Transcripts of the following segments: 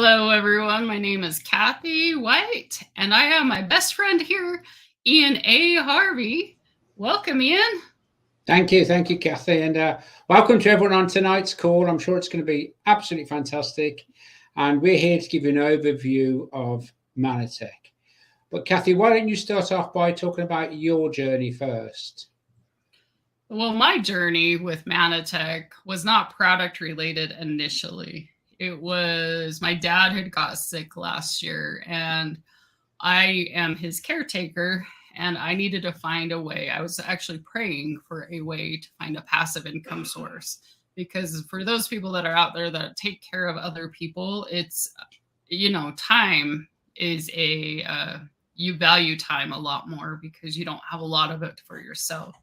Hello, everyone. My name is Kathy White, and I have my best friend here, Ian A. Harvey. Welcome, Ian. Thank you, Kathy, and welcome to everyone on tonight's call. I'm sure it's going to be absolutely fantastic, and we're here to give you an overview of Mannatech. But Kathy, why don't you start off by talking about your journey first? Well, my journey with Mannatech was not product related initially. It was my dad had got sick last year, and I am his caretaker, and I needed to find a way. I was actually praying for a way to find a passive income source because for those people that are out there that take care of other people, it's, time is you value time a lot more because you don't have a lot of it for yourself.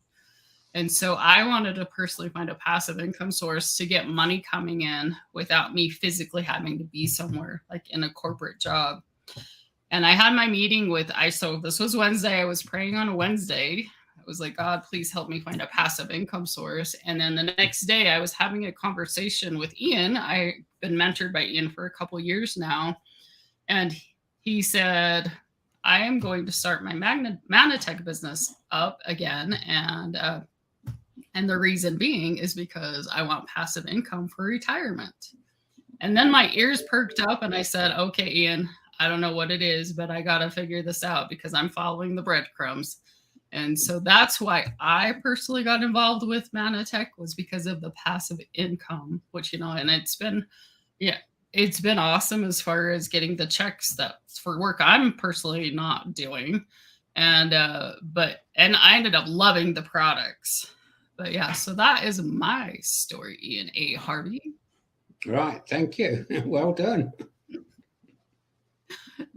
And so I wanted to personally find a passive income source to get money coming in without me physically having to be somewhere like in a corporate job. And I had my meeting with ISO. This was Wednesday. I was praying on a Wednesday. I was like, God, please help me find a passive income source. And then the next day I was having a conversation with Ian. I've been mentored by Ian for a couple years now. And he said, I am going to start my Mannatech business up again. And the reason being is because I want passive income for retirement. And then my ears perked up and I said, okay, Ian, I don't know what it is, but I got to figure this out because I'm following the breadcrumbs. And so that's why I personally got involved with Mannatech was because of the passive income, which, and it's been awesome as far as getting the checks that for work I'm personally not doing. And I ended up loving the products. But yeah, so that is my story, Ian A. Harvey. Right, thank you. Well done.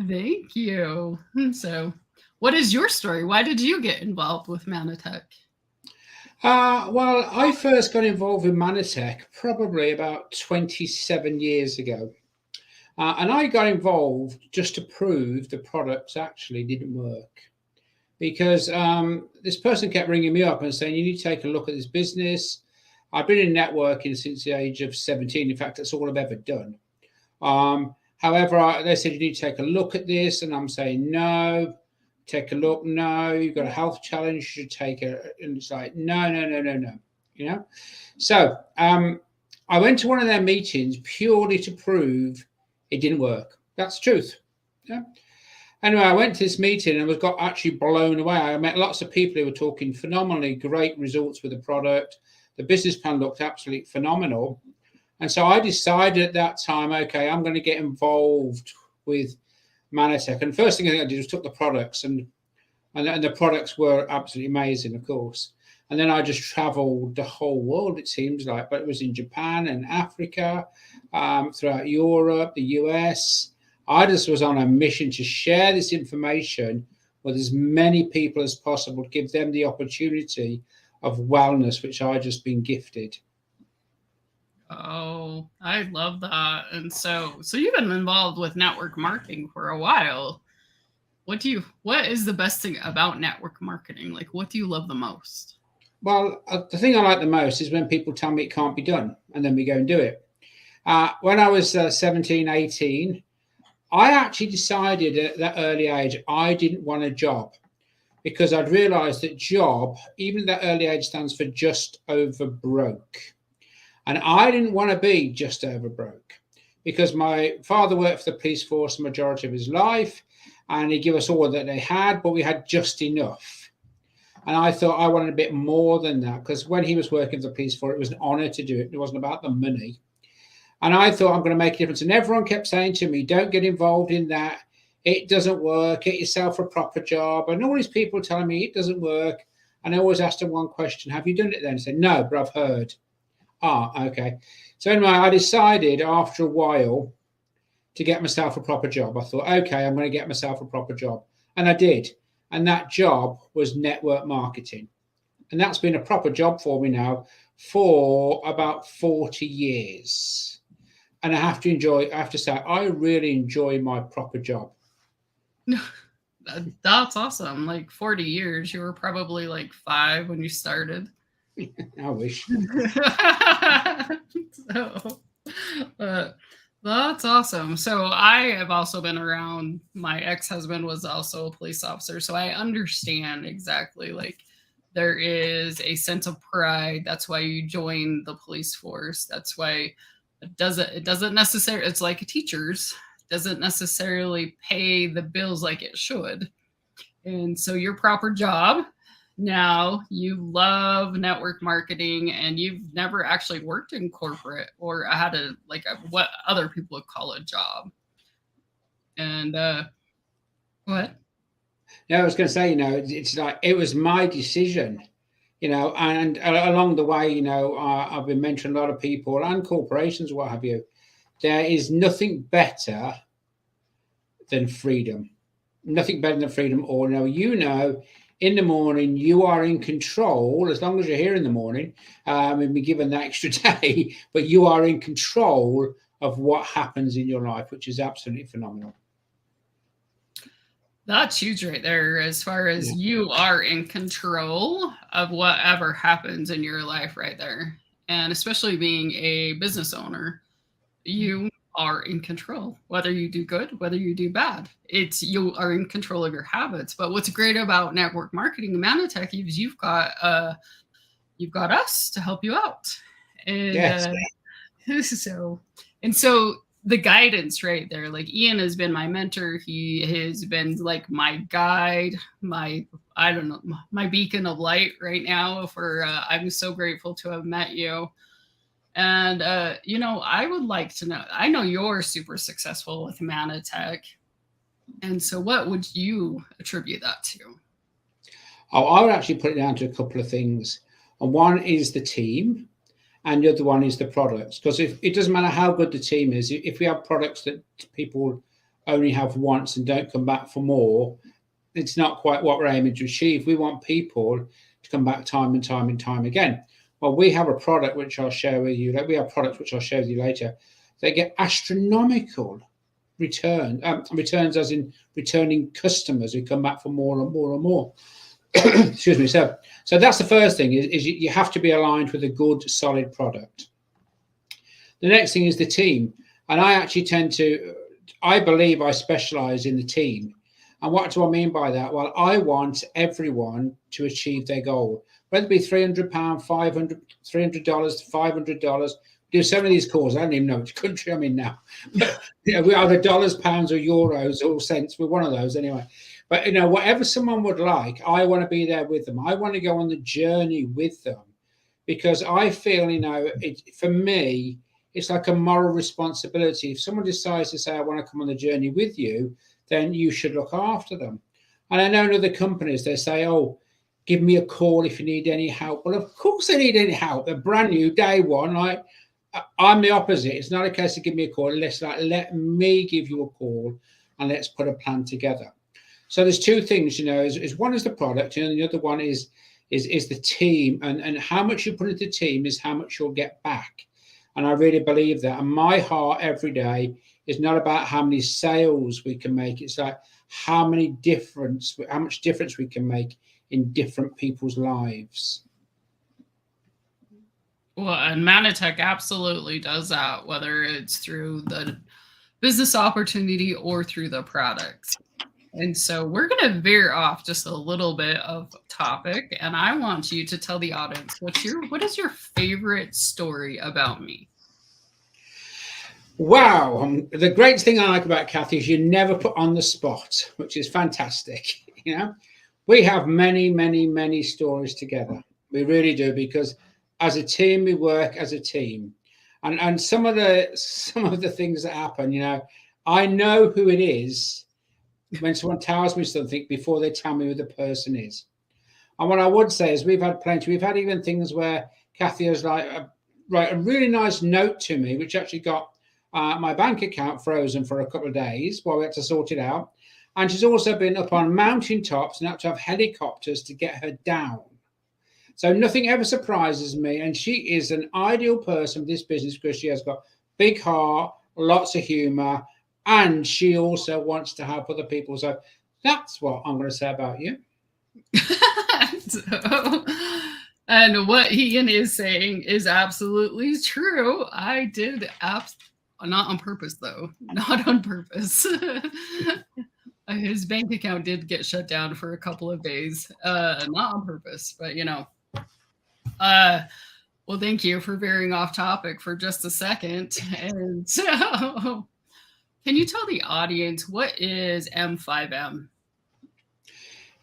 Thank you. So, what is your story? Why did you get involved with Mannatech? Well, I first got involved with Mannatech probably about 27 years ago. And I got involved just to prove the products actually didn't work. Because this person kept ringing me up and saying, you need to take a look at this business. I've been in networking since the age of 17. In fact, that's all I've ever done. However, they said, you need to take a look at this. And I'm saying, no, take a look. No, you've got a health challenge. You should take it. And it's like, no. So I went to one of their meetings purely to prove it didn't work. That's the truth. Yeah. Anyway, I went to this meeting and got actually blown away. I met lots of people who were talking phenomenally great results with the product. The business plan looked absolutely phenomenal. And so I decided at that time, okay, I'm going to get involved with Mannatech. And the first thing I did was took the products, and the products were absolutely amazing, of course. And then I just traveled the whole world, it seems like, but it was in Japan and Africa, throughout Europe, the US. I just was on a mission to share this information with as many people as possible, to give them the opportunity of wellness, which I just been gifted. Oh, I love that. And so you've been involved with network marketing for a while. What is the best thing about network marketing? Like, what do you love the most? Well, the thing I like the most is when people tell me it can't be done, and then we go and do it. When I was 17, 18, I actually decided at that early age I didn't want a job, because I'd realized that job, even at that early age, stands for just over broke. And I didn't want to be just over broke, because my father worked for the police force the majority of his life, and he gave us all that they had, but we had just enough. And I thought I wanted a bit more than that, because when he was working for the police force, it was an honor to do it. It wasn't about the money. And I thought, I'm going to make a difference. And everyone kept saying to me, don't get involved in that. It doesn't work. Get yourself a proper job. And all these people telling me it doesn't work. And I always asked them one question, have you done it then? I said, no, but I've heard. Okay. So anyway, I decided after a while to get myself a proper job. I thought, okay, I'm going to get myself a proper job. And I did. And that job was network marketing. And that's been a proper job for me now for about 40 years. And I have to say, I really enjoy my proper job. That's awesome. Like 40 years. You were probably like 5 when you started. I wish. So, That's awesome. So I have also been around, my ex-husband was also a police officer, so I understand exactly, like, there is a sense of pride. That's why you join the police force. That's why it doesn't necessarily, it's like a teacher's, doesn't necessarily pay the bills like it should. And so your proper job, now you love network marketing and you've never actually worked in corporate or had a, like a, what other people would call a job. And what? Yeah, I was going to say, it's like it was my decision, and along the way, I've been mentoring a lot of people and corporations, what have you. There is nothing better than freedom. Nothing better than freedom. Or in the morning you are in control as long as you're here in the morning, and be given that extra day, but you are in control of what happens in your life, which is absolutely phenomenal. That's huge right there, as far as Yeah. you are in control of whatever happens in your life right there. And especially being a business owner, you are in control, whether you do good, whether you do bad. It's, you are in control of your habits. But what's great about network marketing and Mannatech is you've got us to help you out. And Yes. so and so the guidance right there, like Ian has been my mentor, he has been like my guide, my, I don't know, my beacon of light right now. For I'm so grateful to have met you. And I would like to know, I know you're super successful with Mannatech, and so what would you attribute that to? Oh, I would actually put it down to a couple of things. And one is the team, and the other one is the products. Because if it doesn't matter how good the team is, if we have products that people only have once and don't come back for more, it's not quite what we're aiming to achieve. We want people to come back time and time and time again. Well, we have a product which I'll share with you. We have products which I'll share with you later. They get astronomical returns, as in returning customers who come back for more and more and more. Excuse me. So that's the first thing, is you have to be aligned with a good, solid product. The next thing is the team. And I believe I specialize in the team. And what do I mean by that? Well, I want everyone to achieve their goal, whether it be £300, $300 to $500. We do some of these calls. I don't even know which country I'm in now. But we either dollars, pounds, or euros, or cents. We're one of those anyway. But whatever someone would like, I want to be there with them. I want to go on the journey with them, because I feel, for me, it's like a moral responsibility. If someone decides to say, I want to come on the journey with you, then you should look after them. And I know in other companies, they say, oh, give me a call if you need any help. Well, of course they need any help. They're brand new, day one. Like, I'm the opposite. It's not a case of give me a call. Let me give you a call and let's put a plan together. So there's two things, is one is the product, and the other one is the team, and how much you put into the team is how much you'll get back. And I really believe that. And my heart every day is not about how many sales we can make. It's like how much difference we can make in different people's lives. Well, and Mannatech absolutely does that, whether it's through the business opportunity or through the product. And so we're going to veer off just a little bit of topic, and I want you to tell the audience what is your favorite story about me? Wow. The great thing I like about Kathy is you never put on the spot, which is fantastic. We have many, many, many stories together. We really do, because as a team, we work as a team. And some of the things that happen, I know who it is when someone tells me something before they tell me who the person is. And what I would say is we've had plenty. We've had even things where Kathy has write a really nice note to me, which actually got my bank account frozen for a couple of days while we had to sort it out. And she's also been up on mountain tops and had to have helicopters to get her down. So nothing ever surprises me. And she is an ideal person for this business, because she has got big heart, lots of humor, and she also wants to help other people. So that's what I'm going to say about you. So, and what Ian is saying is absolutely true. I did Not on purpose, though. Not on purpose. His bank account did get shut down for a couple of days. Not on purpose, but Uh, well, thank you for veering off topic for just a second. And so, can you tell the audience what is M5M?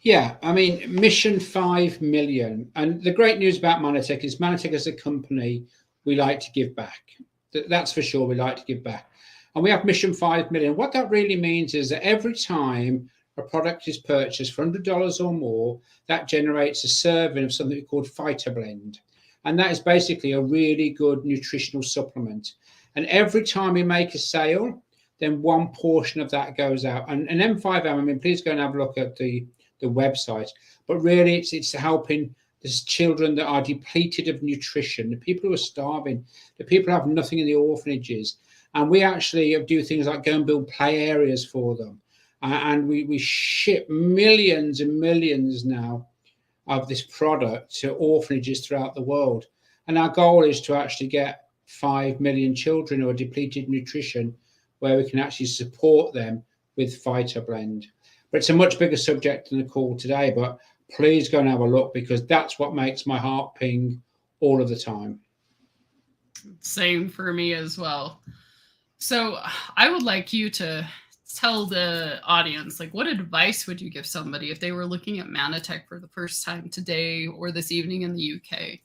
Yeah, I mean, mission 5 million. And the great news about Mannatech is Mannatech as a company, we like to give back. That's for sure. We like to give back. And we have mission 5 million. What that really means is that every time a product is purchased for $100 or more, that generates a serving of something called Blend. And that is basically a really good nutritional supplement. And every time we make a sale, then one portion of that goes out. And M5M, I mean, please go and have a look at the website. But really, it's helping these children that are depleted of nutrition, the people who are starving, the people who have nothing in the orphanages. And we actually do things like go and build play areas for them. And we ship millions and millions now of this product to orphanages throughout the world. And our goal is to actually get 5 million children who are depleted nutrition, where we can actually support them with Blend. But it's a much bigger subject than the call today. But please go and have a look, because that's what makes my heart ping all of the time. Same for me as well. So I would like you to tell the audience, like, what advice would you give somebody if they were looking at Mannatech for the first time today or this evening in the UK?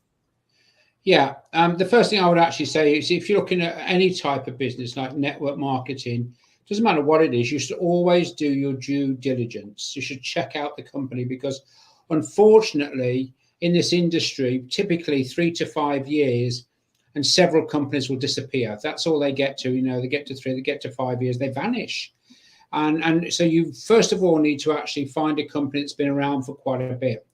Yeah, the first thing I would actually say is, if you're looking at any type of business like network marketing, doesn't matter what it is, you should always do your due diligence. You should check out the company, because unfortunately in this industry, typically 3 to 5 years, and several companies will disappear. That's all they get to. They get to 3, they get to 5 years, they vanish. And so you first of all need to actually find a company that's been around for quite a bit.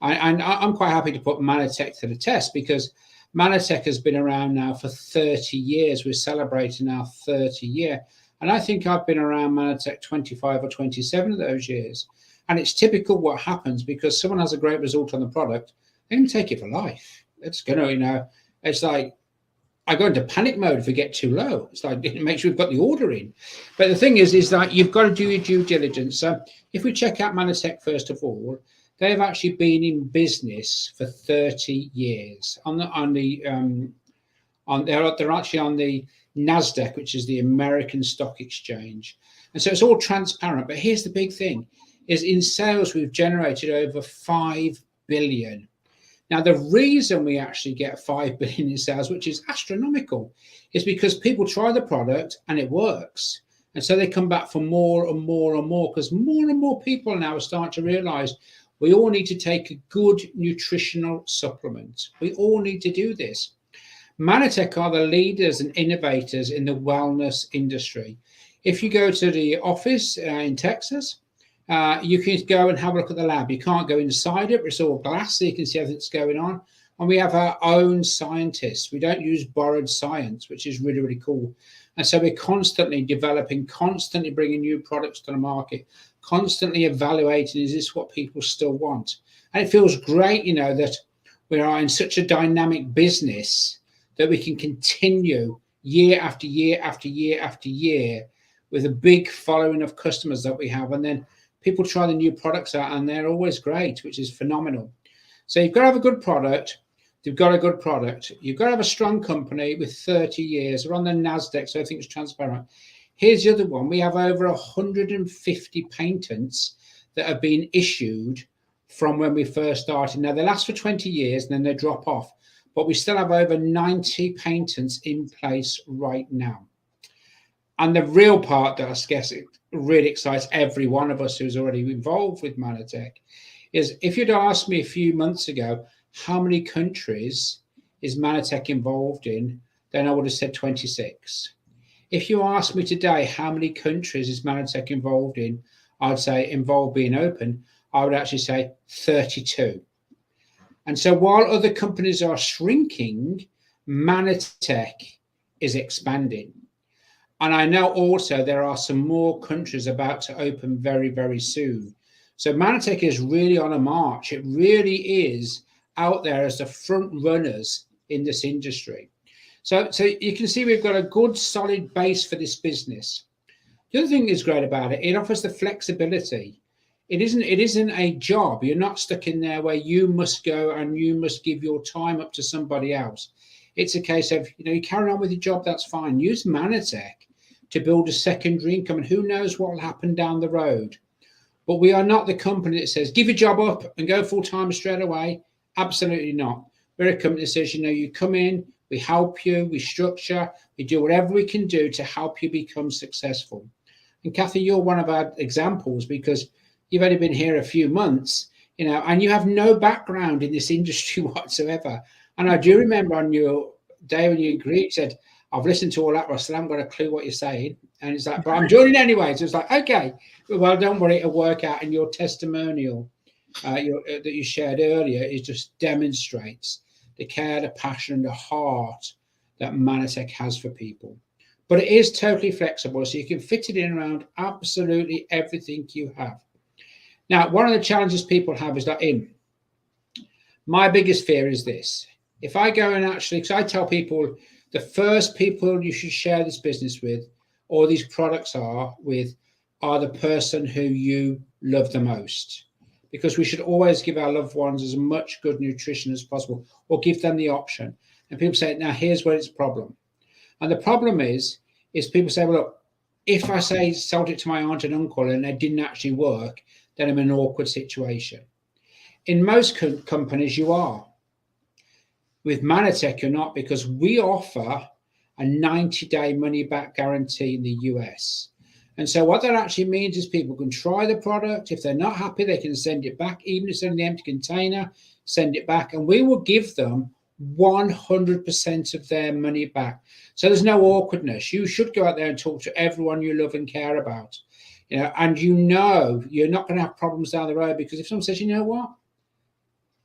And I'm quite happy to put Mannatech to the test, because Mannatech has been around now for 30 years. We're celebrating our 30 year. And I think I've been around Mannatech 25 or 27 of those years. And it's typical what happens, because someone has a great result on the product, they can take it for life. It's going to, it's like, I go into panic mode if we get too low. It's like, make sure we've got the order in. But the thing is that you've got to do your due diligence. So if we check out Mannatech, first of all, they've actually been in business for 30 years. They're actually on the NASDAQ, which is the American Stock Exchange. And so it's all transparent. But here's the big thing, is in sales, we've generated over 5 billion. Now, the reason we actually get 5 billion in sales, which is astronomical, is because people try the product and it works. And so they come back for more and more and more, because more and more people now are starting to realize we all need to take a good nutritional supplement. We all need to do this. Mannatech are the leaders and innovators in the wellness industry. If you go to the office in Texas, you can go and have a look at the lab. You can't go inside it, but it's all glass, so you can see everything that's going on. And we have our own scientists. We don't use borrowed science, which is really, really cool. And so we're constantly developing, constantly bringing new products to the market, constantly evaluating, is this what people still want? And it feels great, that we are in such a dynamic business that we can continue year after year after year after year with a big following of customers that we have. And then people try the new products out and they're always great, which is phenomenal. So you've got to have a good product. You've got a good product. You've got to have a strong company with 30 years. We're on the NASDAQ, so I think it's transparent. Here's the other one. We have over 150 patents that have been issued from when we first started. Now, they last for 20 years and then they drop off. But we still have over 90 patents in place right now. And the real part that I guess it really excites every one of us who's already involved with Mannatech is, if you'd asked me a few months ago, how many countries is Mannatech involved in, then I would have said 26. If you ask me today, how many countries is Mannatech involved in, I'd say, involved being open, I would actually say 32. And so while other companies are shrinking, Mannatech is expanding. And I know also there are some more countries about to open very, very soon. So Mannatech is really on a march. It really is out there as the front runners in this industry. So you can see we've got a good solid base for this business. The other thing is great about it, it offers the flexibility. It isn't a job. You're not stuck in there where you must go and you must give your time up to somebody else. It's a case of, you carry on with your job, that's fine. Use Mannatech to build a secondary income, and who knows what will happen down the road. But we are not the company that says, give your job up and go full-time straight away. Absolutely not. We're a company that says, you come in, we help you, we structure, we do whatever we can do to help you become successful. And Kathy, you're one of our examples because you've only been here a few months, and you have no background in this industry whatsoever. And I do remember on your day when you agreed, you said, I've listened to all that, Russell, I haven't got a clue what you're saying. And it's like, but I'm joining anyway. So it's like, okay, well, don't worry, it'll work out. And your testimonial that you shared earlier, it just demonstrates the care, the passion, and the heart that Mannatech has for people. But it is totally flexible, so you can fit it in around absolutely everything you have. Now, one of the challenges people have is that my biggest fear is this. If I go and because I tell people the first people you should share this business with or these products are the person who you love the most. Because we should always give our loved ones as much good nutrition as possible, or give them the option. And people say, now here's where it's a problem. And the problem is people say, well, look, if I sold it to my aunt and uncle and it didn't actually work, then I'm in an awkward situation. In most companies, you are. With Mannatech, you're not, because we offer a 90-day money-back guarantee in the US. And so what that actually means is people can try the product. If they're not happy, they can send it back. Even if it's in the empty container, send it back. And we will give them 100% of their money back. So there's no awkwardness. You should go out there and talk to everyone you love and care about. And you're not going to have problems down the road, because if someone says, you know what,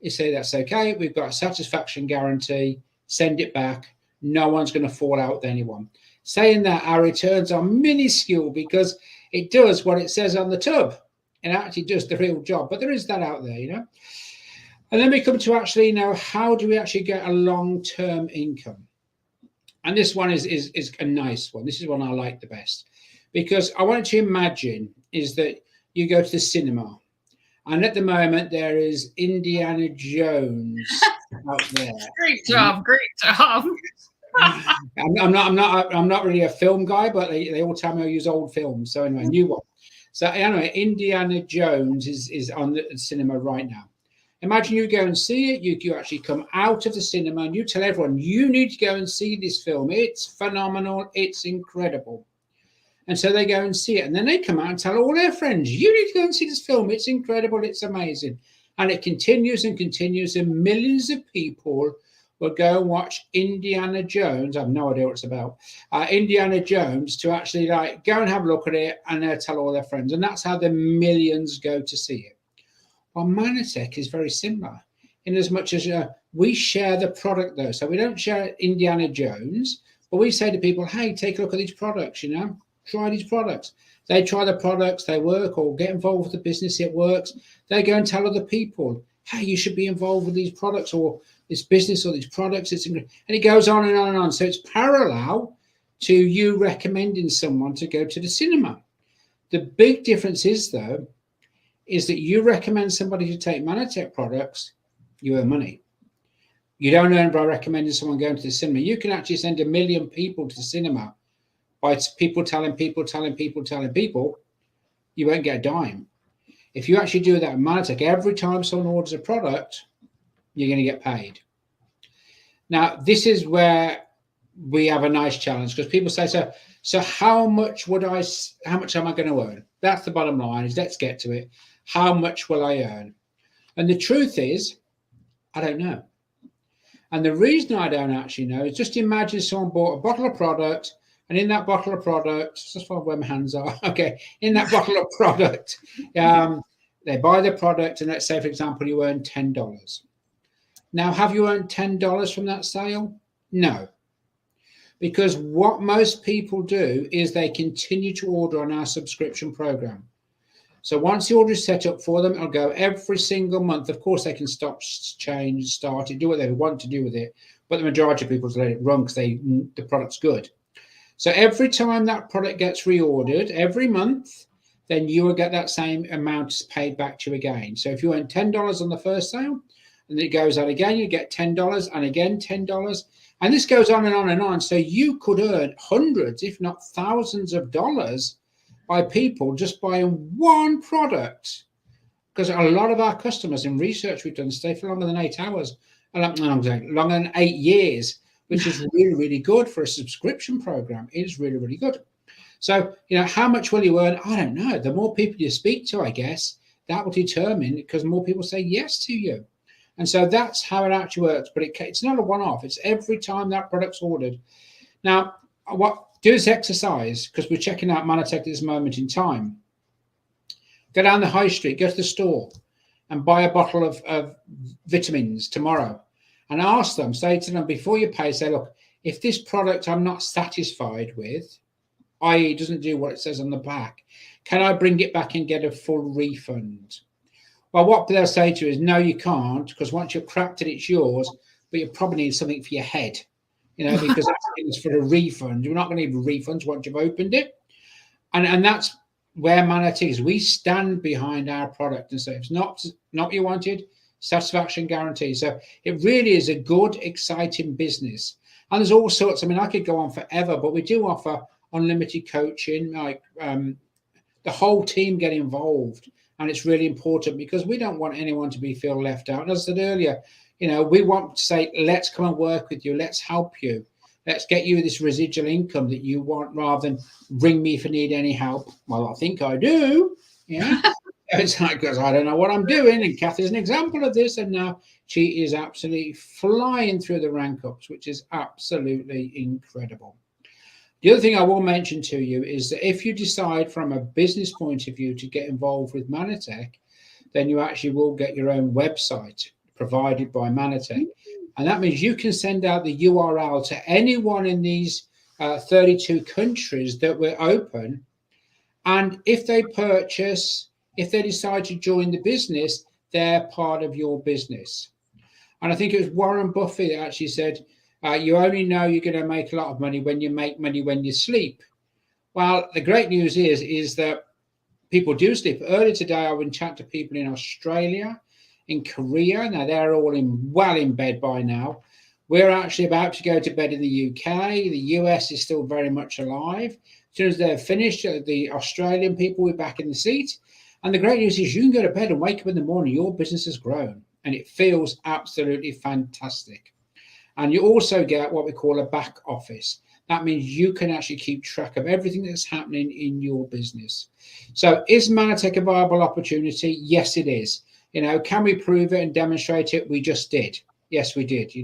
you say that's okay, we've got a satisfaction guarantee, send it back. No one's going to fall out with anyone. Saying that, our returns are minuscule because it does what it says on the tub. It actually does the real job. But there is that out there, And then we come to actually how do we actually get a long-term income? And this one is a nice one. This is one I like the best, because I want you to imagine is that you go to the cinema, and at the moment there is Indiana Jones out there. Great job. I'm not really a film guy, but they all tell me I use old films. So anyway, new one. So anyway, Indiana Jones is on the cinema right now. Imagine you go and see it. You actually come out of the cinema and you tell everyone, you need to go and see this film. It's phenomenal. It's incredible. And so they go and see it. And then they come out and tell all their friends, you need to go and see this film. It's incredible. It's amazing. And it continues and continues. And millions of people will go and watch Indiana Jones. I have no idea what it's about. Indiana Jones, to actually go and have a look at it, and they'll tell all their friends. And that's how the millions go to see it. Well, Mannatech is very similar in as much as we share the product, though. So we don't share Indiana Jones, but we say to people, hey, take a look at these products, try these products. They try the products, they work, or get involved with the business, it works. They go and tell other people, hey, you should be involved with these products or this business or these products. And it goes on and on and on. So it's parallel to you recommending someone to go to the cinema. The big difference is, though, is that you recommend somebody to take Mannatech products, you earn money. You don't earn by recommending someone going to the cinema. You can actually send 1 million people to the cinema by people telling people. You won't get a dime. If you actually do that in Mannatech, every time someone orders a product, you're going to get paid. Now, this is where we have a nice challenge, because people say, so how much am I going to earn? That's the bottom line, is let's get to it. How much will I earn? And the truth is, I don't know. And the reason I don't actually know is, just imagine someone bought a bottle of product, and in that bottle of product, just where my hands are, okay, in that bottle of product, they buy the product, and let's say, for example, you earn $10. Now, have you earned $10 from that sale? No. Because what most people do is they continue to order on our subscription program. So once the order is set up for them, it'll go every single month. Of course, they can stop, change, start it, do what they want to do with it. but the majority of people let it run because the product's good. So every time that product gets reordered every month, then you will get that same amount paid back to you again. So if you earn $10 on the first sale, and it goes out again, you get $10 and again $10. And this goes on and on and on. So you could earn hundreds, if not thousands of dollars by people just buying one product. Because a lot of our customers in research we've done stay for longer than 8 hours, longer than 8 years, which is really, really good for a subscription program. It is really, really good. So, how much will you earn? I don't know. The more people you speak to, I guess, that will determine, because more people say yes to you. And so that's how it actually works. But it's not a one-off. It's every time that product's ordered. Now, do this exercise, because we're checking out Mannatech at this moment in time. Go down the high street, go to the store, and buy a bottle of vitamins tomorrow. And ask them, say to them, before you pay, say, look, if this product I'm not satisfied with, i.e. doesn't do what it says on the back, can I bring it back and get a full refund? Well, what they'll say to you is, no, you can't, because once you've cracked it, it's yours, but you probably need something for your head, because it's for a refund. You're not going to need refunds once you've opened it. And that's where Mannatech is. We stand behind our product and say, if it's not what you wanted, satisfaction guarantee. So it really is a good, exciting business. And there's all sorts. I could go on forever, but we do offer unlimited coaching, like the whole team get involved. And it's really important because we don't want anyone to feel left out. And as I said earlier, we want to say, let's come and work with you. Let's help you. Let's get you this residual income that you want, rather than ring me if you need any help. Well, I think I do. Yeah. It's like, because I don't know what I'm doing. And Kathy's an example of this. And now she is absolutely flying through the rank ups, which is absolutely incredible. The other thing I will mention to you is that if you decide from a business point of view to get involved with Mannatech, then you actually will get your own website provided by Mannatech. And that means you can send out the URL to anyone in these 32 countries that we're open. And if they purchase, if they decide to join the business, they're part of your business. And I think it was Warren Buffett that actually said, you only know you're going to make a lot of money when you make money when you sleep. Well, the great news is that people do sleep. Earlier today, I went chat to people in Australia, in Korea. Now, they're all well in bed by now. We're actually about to go to bed in the UK. The US is still very much alive. As soon as they're finished, the Australian people will be back in the seat. And the great news is you can go to bed and wake up in the morning. Your business has grown, and it feels absolutely fantastic. And you also get what we call a back office. That means you can actually keep track of everything that's happening in your business. So is Mannatech a viable opportunity? Yes, it is. Can we prove it and demonstrate it? We just did. Yes, we did.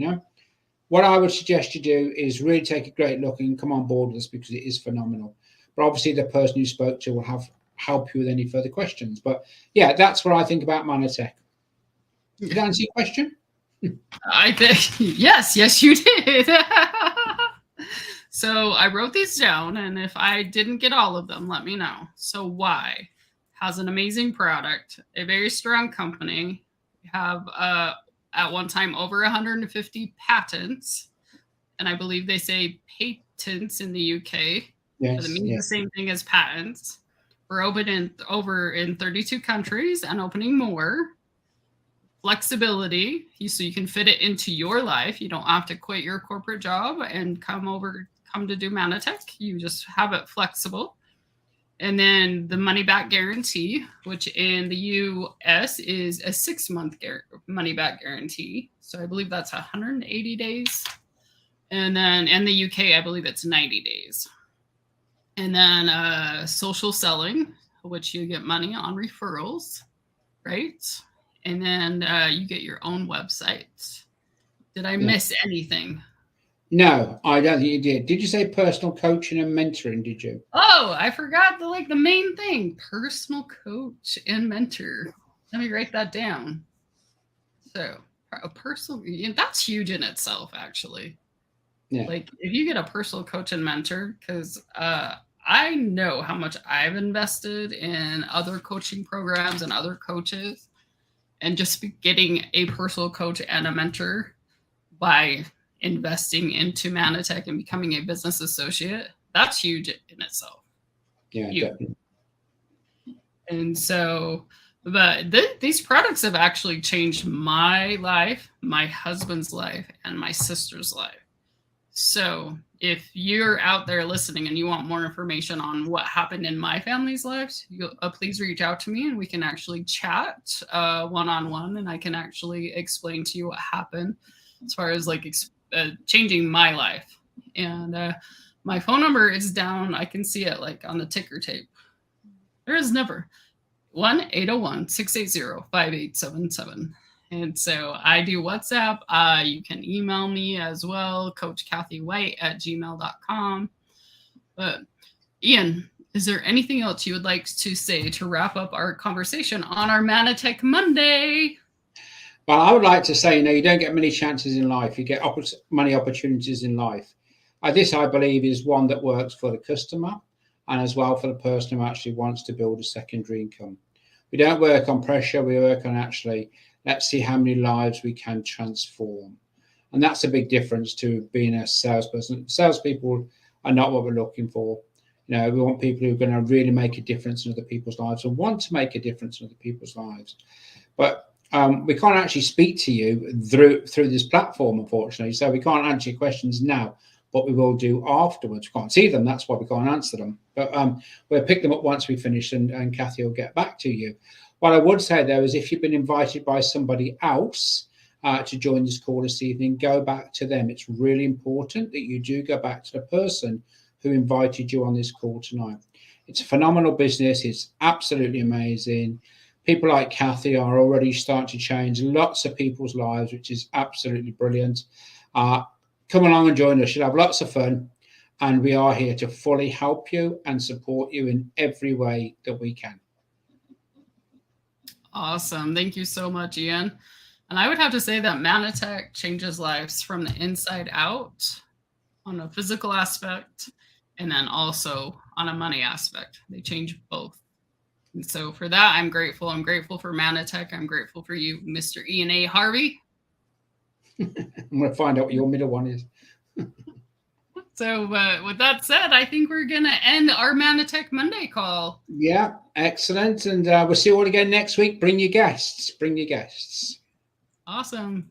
What I would suggest you do is really take a great look and come on board with us, because it is phenomenal. But obviously the person you spoke to will help you with any further questions. But yeah, that's what I think about Mannatech. Did that answer your question? I think yes, you did. So I wrote these down, and if I didn't get all of them, let me know. So why? Has an amazing product, a very strong company, have at one time over 150 patents, and I believe they say patents in the UK. Yes, but it means the same thing as patents. We're open over in 32 countries and opening more. Flexibility, so you can fit it into your life. You don't have to quit your corporate job and come to do Mannatech. You just have it flexible. And then the money back guarantee, which in the US is a 6-month money back guarantee. So I believe that's 180 days. And then in the UK, I believe it's 90 days. And then social selling, which you get money on referrals, right? And then you get your own website. Did I miss anything? No, I don't think you did. Did you say personal coaching and mentoring? Did you? Oh, I forgot the main thing: personal coach and mentor. Let me write that down. So a personal, that's huge in itself, actually. Yeah. Like if you get a personal coach and mentor, because I know how much I've invested in other coaching programs and other coaches. And just getting a personal coach and a mentor by, investing into Mannatech and becoming a business associate, that's huge in itself. Yeah, Huge. definitely. And so, but these products have actually changed my life, my husband's life, and my sister's life. So if you're out there listening and you want more information on what happened in my family's lives, please reach out to me and we can actually chat one-on-one, and I can actually explain to you what happened as far as like changing my life. And my phone number is down. I can see it like on the ticker tape. There is never 1-801-680-5877. And so I do WhatsApp. You can email me as well, coachkathywhite@gmail.com. But Ian, is there anything else you would like to say to wrap up our conversation on our Mannatech Monday? Well, I would like to say, you don't get many chances in life. You get many opportunities in life. This, I believe, is one that works for the customer and as well for the person who actually wants to build a secondary income. We don't work on pressure. We work on actually, let's see how many lives we can transform. And that's a big difference to being a salesperson. Salespeople are not what we're looking for. We want people who are going to really make a difference in other people's lives and want to make a difference in other people's lives. But we can't actually speak to you through this platform, unfortunately. So we can't answer your questions now, but we will do afterwards. We can't see them. That's why we can't answer them. But we'll pick them up once we finish, and Kathy will get back to you. What I would say, though, is if you've been invited by somebody else to join this call this evening, go back to them. It's really important that you do go back to the person who invited you on this call tonight. It's a phenomenal business. It's absolutely amazing. People like Kathy are already starting to change lots of people's lives, which is absolutely brilliant. Come along and join us. You'll have lots of fun. And we are here to fully help you and support you in every way that we can. Awesome. Thank you so much, Ian. And I would have to say that Mannatech changes lives from the inside out on a physical aspect and then also on a money aspect. They change both. And so for that, I'm grateful. I'm grateful for Mannatech. I'm grateful for you, Mr. Ian A. Harvey. I'm going to find out what your middle one is. So with that said, I think we're going to end our Mannatech Monday call. Yeah, excellent. And we'll see you all again next week. Bring your guests. Bring your guests. Awesome.